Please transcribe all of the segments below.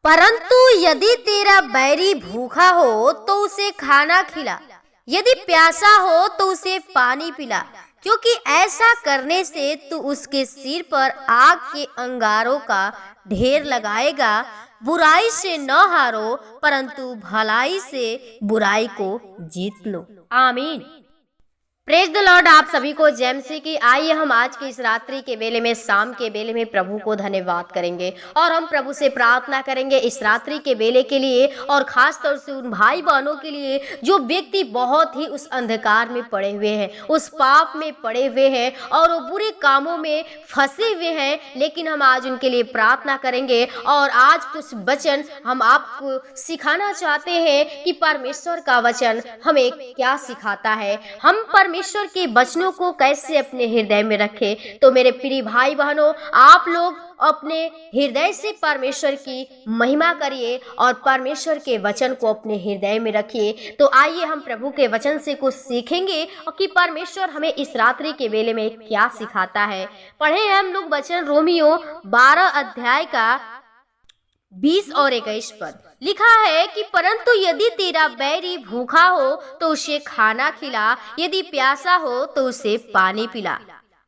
परंतु यदि तेरा बैरी भूखा हो तो उसे खाना खिला, यदि प्यासा हो तो उसे पानी पिला, क्योंकि ऐसा करने से तू उसके सिर पर आग के अंगारों का ढेर लगाएगा। बुराई से न हारो, परंतु भलाई से बुराई को जीत लो। आमीन। Praise the Lord. आप सभी को जेएमसी की। आइए हम आज की इस रात्रि के बेले में, शाम के बेले में प्रभु को धन्यवाद करेंगे और हम प्रभु से प्रार्थना करेंगे इस रात्रि के बेले के लिए, और खास तौर से उन भाई बहनों के लिए जो व्यक्ति बहुत ही उस अंधकार में पड़े हुए हैं, उस पाप में पड़े हुए हैं और वो बुरे कामों में फंसे हुए हैं। लेकिन हम आज उनके लिए प्रार्थना करेंगे और आज कुछ वचन हम आपको सिखाना चाहते हैं कि परमेश्वर का वचन हमें क्या सिखाता है, हम परमेश्वर के वचनों को कैसे अपने हृदय में रखें। तो मेरे प्रिय भाई बहनों, आप लोग अपने हृदय से परमेश्वर की महिमा करिए और परमेश्वर के वचन को अपने हृदय में रखिए। तो आइए हम प्रभु के वचन से कुछ सीखेंगे कि परमेश्वर हमें इस रात्रि के बेले में क्या सिखाता है। पढ़े हैं हम लोग वचन रोमियो 12 अध्याय का 20 और 21 पद। लिखा है कि परंतु यदि तेरा बैरी भूखा हो तो उसे खाना खिला, यदि प्यासा हो तो उसे पानी पिला।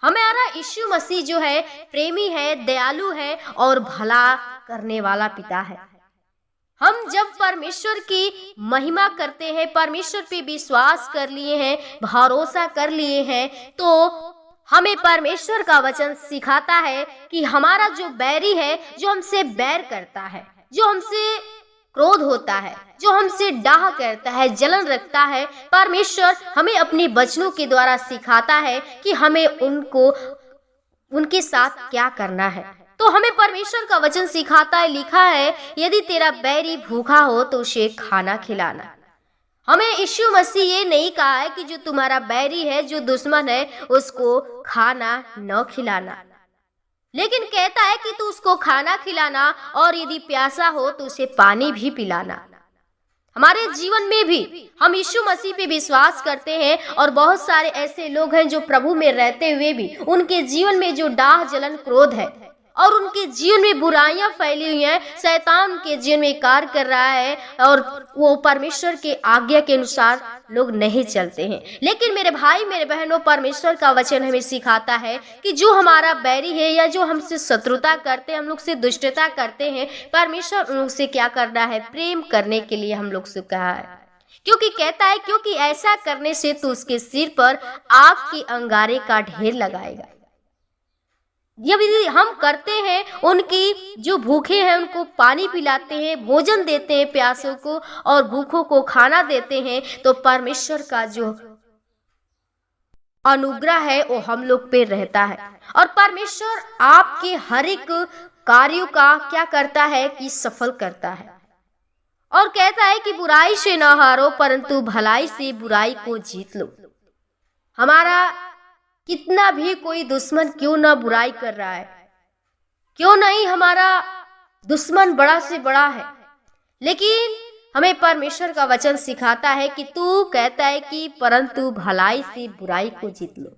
हमारा यीशु मसीह जो है प्रेमी है, दयालु है और भला करने वाला पिता है। हम जब परमेश्वर की महिमा करते हैं, परमेश्वर पे विश्वास कर लिए हैं, भरोसा कर लिए हैं, तो हमें परमेश्वर का वचन सिखाता है कि हमारा जो बैरी है, जो हमसे बैर करता है, जो हमसे क्रोध होता है, जो हमसे डाह करता है, जलन रखता है, परमेश्वर हमें अपने वचनों के द्वारा सिखाता है कि हमें उनके साथ क्या करना है। तो हमें परमेश्वर का वचन सिखाता है। लिखा है यदि तेरा बैरी भूखा हो तो उसे खाना खिलाना। हमें यीशु मसीह ये नहीं कहा है कि जो तुम्हारा बैरी है, जो दुश्मन है, उसको खाना न खिलाना, लेकिन कहता है कि तू उसको खाना खिलाना और यदि प्यासा हो तो उसे पानी भी पिलाना। हमारे जीवन में भी हम यीशु मसीह पे विश्वास करते हैं और बहुत सारे ऐसे लोग हैं जो प्रभु में रहते हुए भी उनके जीवन में जो डाह जलन क्रोध है और उनके जीवन में बुराइयां फैली हुई हैं, शैतान उनके जीवन में कार्य कर रहा है और वो परमेश्वर के आज्ञा के अनुसार लोग नहीं चलते हैं। लेकिन मेरे भाई मेरे बहनों, परमेश्वर का वचन हमें सिखाता है कि जो हमारा बैरी है या जो हमसे शत्रुता करते हैं, हम लोग से दुष्टता करते हैं, परमेश्वर उन लोग से क्या करना है, प्रेम करने के लिए हम लोग से कहा है। क्योंकि कहता है क्योंकि ऐसा करने से तू उसके सिर पर आग के अंगारे का ढेर लगाएगा। यदि हम करते हैं, उनकी जो भूखे हैं उनको पानी पिलाते हैं, भोजन देते हैं प्यासों को और भूखों को खाना देते हैं, तो परमेश्वर का जो अनुग्रह है वो हम लोग पे रहता है और परमेश्वर आपके हर एक कार्यों का क्या करता है कि सफल करता है। और कहता है कि बुराई से न हारो, परंतु भलाई से बुराई को जीत लो। हमारा कितना भी कोई दुश्मन क्यों ना बुराई कर रहा है, क्यों नहीं हमारा दुश्मन बड़ा से बड़ा है, लेकिन हमें परमेश्वर का वचन सिखाता है कि तू कहता है कि परंतु भलाई से बुराई को जीत लो।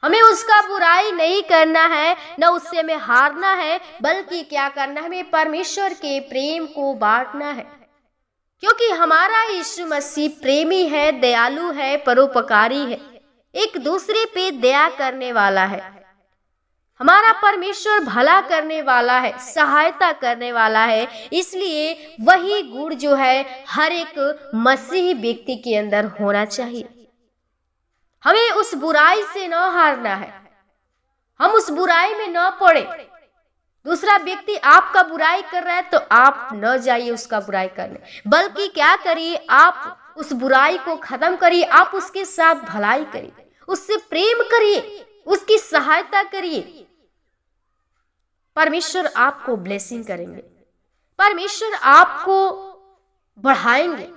हमें उसका बुराई नहीं करना है, न उससे हमें हारना है, बल्कि क्या करना है, हमें परमेश्वर के प्रेम को बांटना है। क्योंकि हमारा यीशु मसीह प्रेमी है, दयालु है, परोपकारी है, एक दूसरे पे दया करने वाला है। हमारा परमेश्वर भला करने वाला है, सहायता करने वाला है। इसलिए वही गुण जो है हर एक मसीही व्यक्ति के अंदर होना चाहिए। हमें उस बुराई से न हारना है, हम उस बुराई में न पड़े। दूसरा व्यक्ति आपका बुराई कर रहा है तो आप न जाइए उसका बुराई करने, बल्कि क्या करिए, आप उस बुराई को खत्म करिए, आप उसके साथ भलाई करिए, उससे प्रेम करिए, उसकी सहायता करिए। परमेश्वर आपको ब्लेसिंग करेंगे, परमेश्वर आपको बढ़ाएंगे,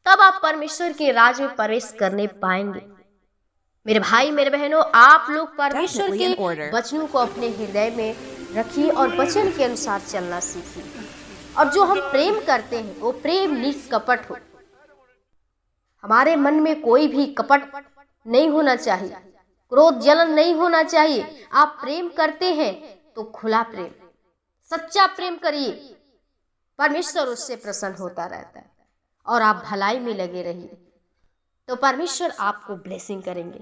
तब आप परमेश्वर के राज में प्रवेश करने पाएंगे। मेरे भाई मेरे बहनों, आप लोग परमेश्वर के वचनों को अपने हृदय में रखिए और वचन के अनुसार चलना सीखिए। और जो हम प्रेम करते हैं वो प्रेम निष्कपट हो। हमारे मन में कोई भी कपट नहीं होना चाहिए, क्रोध जलन नहीं होना चाहिए। आप प्रेम करते हैं तो खुला प्रेम, सच्चा प्रेम करिए, परमेश्वर उससे प्रसन्न होता रहता है और आप भलाई में लगे रहिए तो परमेश्वर आपको ब्लेसिंग करेंगे।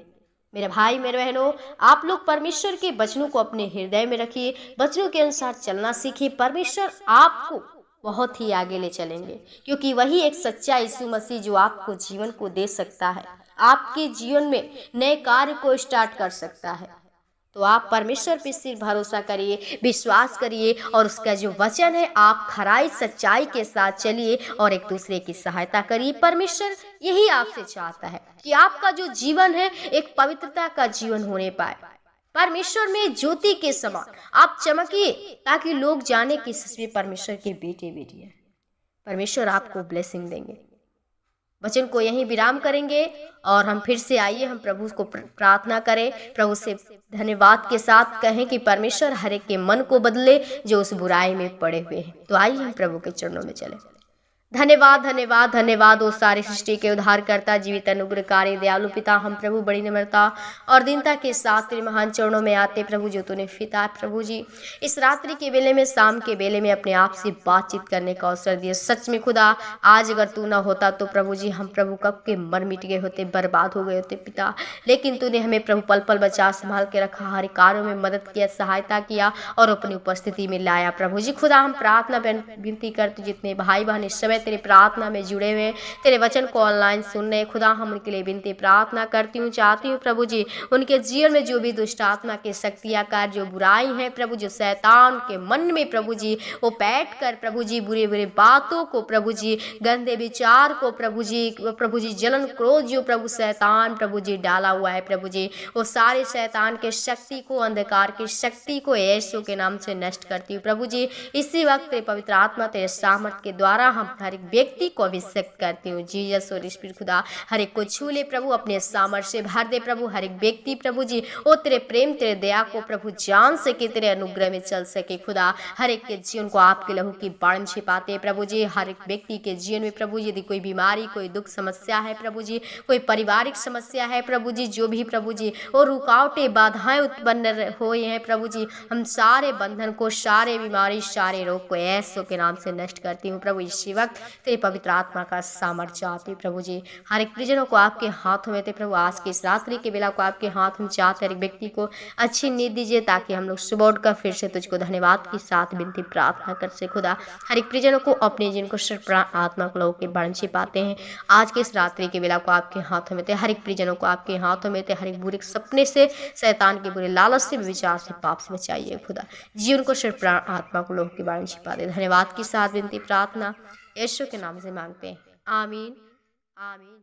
मेरे भाई मेरे बहनों, आप लोग परमेश्वर के वचनों को अपने हृदय में रखिए, वचनों के अनुसार चलना सीखिए। परमेश्वर आपको बहुत ही आगे ले चलेंगे, क्योंकि वही एक सच्चा यीशु मसीह जो आपको जीवन को दे सकता है, आपके जीवन में नए कार्य को स्टार्ट कर सकता है। तो आप परमेश्वर पे सिर्फ भरोसा करिए, विश्वास करिए और उसका जो वचन है आप खराई सच्चाई के साथ चलिए और एक दूसरे की सहायता करिए। परमेश्वर यही आपसे चाहता है कि आपका जो जीवन है एक पवित्रता का जीवन होने पाए। परमेश्वर में ज्योति के समान आप चमकिए ताकि लोग जाने कि सच में परमेश्वर के बेटे बेटी हैं। परमेश्वर आपको ब्लेसिंग देंगे। वचन को यहीं विराम करेंगे और हम फिर से आइए, हम प्रभु को प्रार्थना करें, प्रभु से धन्यवाद के साथ कहें कि परमेश्वर हर एक के मन को बदले जो उस बुराई में पड़े हुए हैं। तो आइए हम प्रभु के चरणों में चलें। धन्यवाद धन्यवाद धन्यवाद ओ सारी सृष्टि के उद्धारकर्ता, जीवित अनुग्रहकारी दयालु पिता, हम प्रभु बड़ी नम्रता और दीनता के साथ तेरे महान चरणों में आते प्रभु जो तूने फिता। प्रभु जी इस रात्रि के वेले में, शाम के वेले में अपने आप से बातचीत करने का अवसर दिए। सच में खुदा आज अगर तू ना होता तो प्रभु जी हम प्रभु कब के मर मिट गए होते, बर्बाद हो गए होते पिता। लेकिन तूने हमें प्रभु पल पल बचा संभाल के रखा, हर कार्यों में मदद किया, सहायता किया और अपनी उपस्थिति में लाया। प्रभु जी खुदा हम प्रार्थना विनती करते जितने भाई बहन इस समय तेरे प्रार्थना में जुड़े हुए, तेरे वचन को ऑनलाइन सुन रहे खुदा, हम उनके लिए विनती प्रार्थना करती हूँ, चाहती हूँ प्रभु जी उनके जीवन में जो भी दुष्ट आत्मा के शक्तियाँ कार जो बुराई है प्रभु, जो शैतान के मन में प्रभु जी वो बैठ कर प्रभु जी बुरे बुरे बातों को प्रभु जी, गंदे विचार को प्रभु जी जलन क्रोध जो प्रभु शैतान प्रभु जी डाला हुआ है प्रभु जी, वो सारे शैतान के शक्ति को, अंधकार की शक्ति को यीशु के नाम से नष्ट करती हूँ प्रभु जी। इसी वक्त तेरे पवित्र आत्मा तेरे सामर्थ के द्वारा हम हर एक व्यक्ति को अभिषेक करती हूँ जीसस और स्पिरिट खुदा, हर एक को छू ले प्रभु, अपने सामर्थ से भर दे प्रभु। हर एक व्यक्ति प्रभु जी वो तेरे प्रेम तेरे दया को प्रभु जान सके, तेरे अनुग्रह में चल सके खुदा। हर एक के जीवन को आपके लहू की बाण छिपाते प्रभु जी। हर एक व्यक्ति के जीवन में प्रभु जी यदि कोई बीमारी, कोई दुख समस्या है प्रभु जी, कोई पारिवारिक समस्या है प्रभु जी, जो भी प्रभु जी और रुकावटें बाधाएं उत्पन्न हुई हैं प्रभु जी, हम सारे बंधन को, सारे बीमारी, सारे रोग को यीशु के नाम से नष्ट करती हूँ प्रभु। इसी वक्त तेरे पवित्र आत्मा का सामर्थ्य आती प्रभु जी, हर एक परिजनों को आपके हाथों में थे प्रभु। आज की इस रात्रि के बेला को आपके हाथ में चाहते हर एक व्यक्ति को अच्छी नींद दीजिए ताकि हम लोग सुबह उठकर फिर से तुझको धन्यवाद के साथ विनती प्रार्थना कर से खुदा। हर एक परिजनों को अपने जिनको प्राण आत्मा को लोगों के बाण छिपाते हैं, आज के इस रात्रि के बेला को आपके हाथों में थे। हर एक परिजनों को आपके हाथों में थे, हर एक बुरे सपने से, शैतान के बुरे लालच से, विचार से, पाप से बचाइए खुदा। जीवन को प्राण आत्मा को लोगों के बाण छिपा दे। धन्यवाद के साथ विनती प्रार्थना यीशु के नाम से मांगते हैं, आमीन आमीन।